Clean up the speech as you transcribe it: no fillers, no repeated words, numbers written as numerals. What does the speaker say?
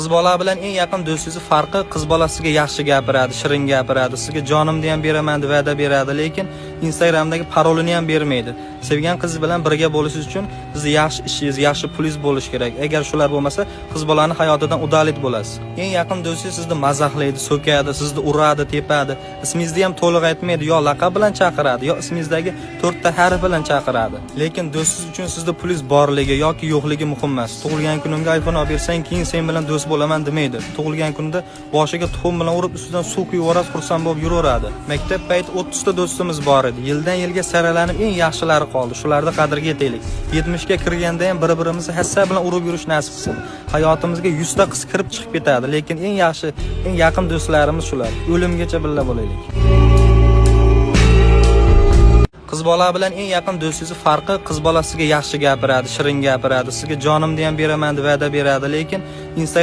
Qiz bola bilan eng yaqin do'stingiz farqi, qiz bolasiga yaxshi gapiradi, shirin gapiradi, sizga jonimni ham beraman deb va'da beradi, lekin Instagramdagi parolini ham bermaydi. Sevgan qiz bilan birga bo'lishingiz uchun sizning yaxshi ishingiz, yaxshi pulingiz bo'lishi kerak. Agar shular bo'lmasa, qiz bolani hayotidan udalit bo'lasiz. Eng yaqin do'stingiz sizni mazaxlaydi, so'kadi, sizni uradi, tepadi. Ismingizni ham to'liq aytmaydi, yo laqab bilan chaqiradi, yo ismingizdagi 4 ta harf bilan chaqiradi. Lekin do'stingiz uchun sizda pulingiz borligi yoki yo'qligi muhim emas. Tug'ilgan kunimga iPhone olib bersang, keyin sen bilan do'st bo'laman demaydi. Tug'ilgan kunida boshiga tuxum bilan urib, ustidan suv quyib yuboradi, xursand bo'lib yuraveradi. Maktab payti 30 ta do'stimiz bor edi. Yildan yilga saralanib eng yaxshilari qoldi. Shularni qadriga yetaylik. 70 ga kirganda ham bir-birimizni hassa bilan urib yurish nasib qilsin. Hayotimizga 100 ta qiz kirib chiqib ketadi, lekin eng yaxshi, eng yaqin do'stlarimiz shular. O'limgacha birga bo'laylik. Qiz bola bilan eng yaqin do'stingiz farqi, qiz bolasiga yaxshi gapiradi, shirin gapiradi, sizga jonimni ham beraman deb va'da beradi, lekin